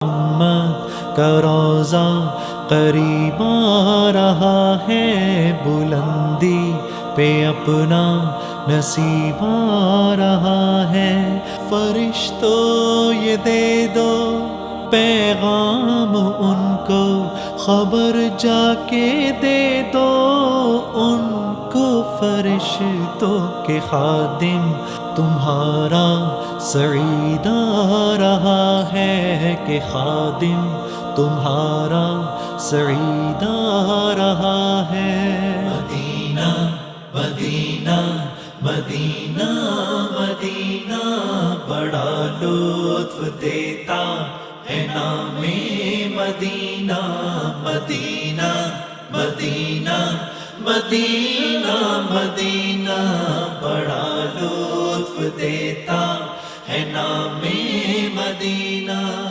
محمد کا روضہ قریب آ رہا ہے، بلندی پہ اپنا نصیب آ رہا ہے۔ فرشتوں یہ دے دو پیغام ان کو، خبر جا کے دے دو ان کو، فرشتوں کے خادم تمہارا سعید آ رہا ہے، کہ خادم تمہارا سعید آ رہا ہے۔ مدینہ مدینہ مدینہ مدینہ بڑا لطف دیتا ہے نام مدینہ، مدینہ مدینہ مدینہ مدینہ بڑا لطف دیتا ہے نام مدینہ۔